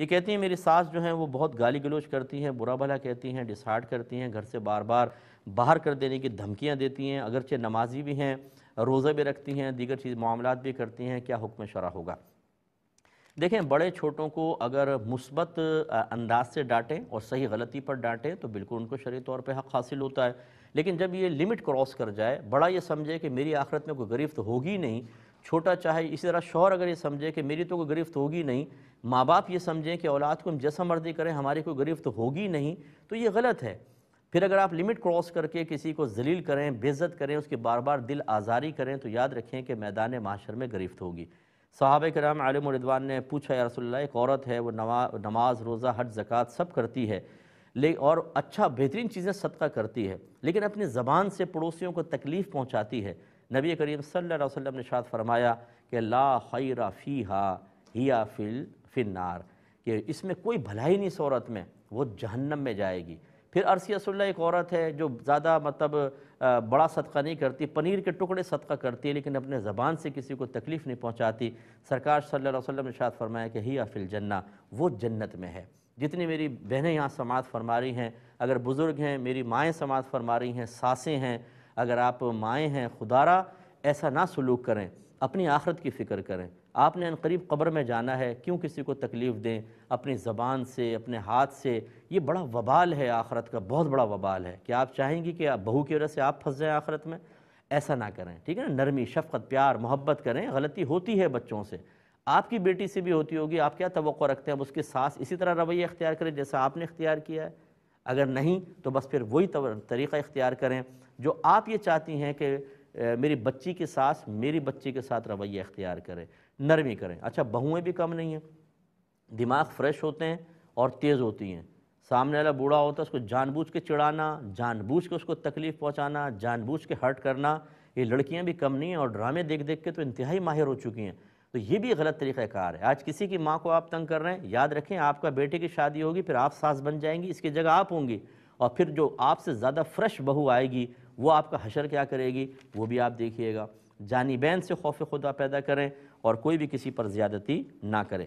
یہ کہتی ہیں میری ساس جو ہیں وہ بہت گالی گلوچ کرتی ہیں، برا بھلا کہتی ہیں، ڈسہارٹ کرتی ہیں، گھر سے بار بار باہر کر دینے کی دھمکیاں دیتی ہیں، اگرچہ نمازی بھی ہیں، روزہ بھی رکھتی ہیں، دیگر چیز معاملات بھی کرتی ہیں، کیا حکم شرع ہوگا؟ دیکھیں بڑے چھوٹوں کو اگر مثبت انداز سے ڈانٹیں اور صحیح غلطی پر ڈانٹیں تو بالکل ان کو شرعی طور پہ حق حاصل ہوتا ہے، لیکن جب یہ لمٹ کراس کر جائے، بڑا یہ سمجھے کہ میری آخرت میں کوئی گرفت ہوگی نہیں، چھوٹا چاہے اسی طرح شوہر اگر یہ سمجھے کہ میری تو کوئی گرفت ہوگی نہیں، ماں باپ یہ سمجھیں کہ اولاد کو ہم جیسا مرضی کریں ہماری کوئی گرفت ہوگی نہیں، تو یہ غلط ہے۔ پھر اگر آپ لمٹ کراس کر کے کسی کو ذلیل کریں، بے عزت کریں، اس کی بار بار دل آزاری کریں تو یاد رکھیں کہ میدان محشر میں گرفت ہوگی۔ صحابہ کرام علیہم رضوان نے پوچھا یا رسول اللہ، ایک عورت ہے وہ نماز روزہ حج زکوٰۃ سب کرتی ہے اور اچھا بہترین چیزیں صدقہ کرتی ہے، لیکن اپنی زبان سے پڑوسیوں کو تکلیف پہنچاتی ہے۔ نبی کریم صلی اللہ علیہ وسلم نے ارشاد فرمایا کہ لا خیر فیہا ہی فی النار، کہ اس میں کوئی بھلائی نہیں، اس عورت میں، وہ جہنم میں جائے گی۔ پھر عرض کیا رسول اللہ، ایک عورت ہے جو زیادہ بڑا صدقہ نہیں کرتی، پنیر کے ٹکڑے صدقہ کرتی ہے لیکن اپنے زبان سے کسی کو تکلیف نہیں پہنچاتی۔ سرکار صلی اللہ علیہ وسلم نے ارشاد فرمایا کہ ہی فی الجنہ، وہ جنت میں ہے۔ جتنی میری بہنیں یہاں سماعت فرما رہی ہیں، اگر بزرگ ہیں، میری مائیں سماعت فرما رہی ہیں، ساسیں ہیں، اگر آپ مائیں ہیں، خدارہ ایسا نہ سلوک کریں، اپنی آخرت کی فکر کریں۔ آپ نے عنقریب قبر میں جانا ہے، کیوں کسی کو تکلیف دیں اپنی زبان سے، اپنے ہاتھ سے؟ یہ بڑا وبال ہے، آخرت کا بہت بڑا وبال ہے۔ کہ آپ چاہیں گی کہ بہو کی وجہ سے آپ پھنس جائیں آخرت میں؟ ایسا نہ کریں، ٹھیک ہے نا؟ نرمی، شفقت، پیار، محبت کریں۔ غلطی ہوتی ہے بچوں سے، آپ کی بیٹی سے بھی ہوتی ہوگی، آپ کیا توقع رکھتے ہیں اب اس کے ساتھ اسی طرح رویہ اختیار کریں جیسا آپ نے اختیار کیا ہے؟ اگر نہیں تو بس پھر وہی طریقہ اختیار کریں جو آپ یہ چاہتی ہیں کہ میری بچی کے ساتھ، میری بچی کے ساتھ رویہ اختیار کریں، نرمی کریں۔ اچھا بہویں بھی کم نہیں ہیں، دماغ فریش ہوتے ہیں اور تیز ہوتی ہیں۔ سامنے والا بوڑھا ہوتا ہے، اس کو جان بوجھ کے چڑھانا، جان بوجھ کے اس کو تکلیف پہنچانا، جان بوجھ کے ہرٹ کرنا، یہ لڑکیاں بھی کم نہیں ہیں اور ڈرامے دیکھ دیکھ کے تو انتہائی ماہر ہو چکی ہیں۔ تو یہ بھی غلط طریقہ کار ہے۔ آج کسی کی ماں کو آپ تنگ کر رہے ہیں، یاد رکھیں آپ کا بیٹے کی شادی ہوگی، پھر آپ ساس بن جائیں گی، اس کی جگہ آپ ہوں گی، اور پھر جو آپ سے زیادہ فریش بہو آئے گی وہ آپ کا حشر کیا کرے گی وہ بھی آپ دیکھیے گا۔ جانبین سے خوف خدا پیدا کریں اور کوئی بھی کسی پر زیادتی نہ کرے۔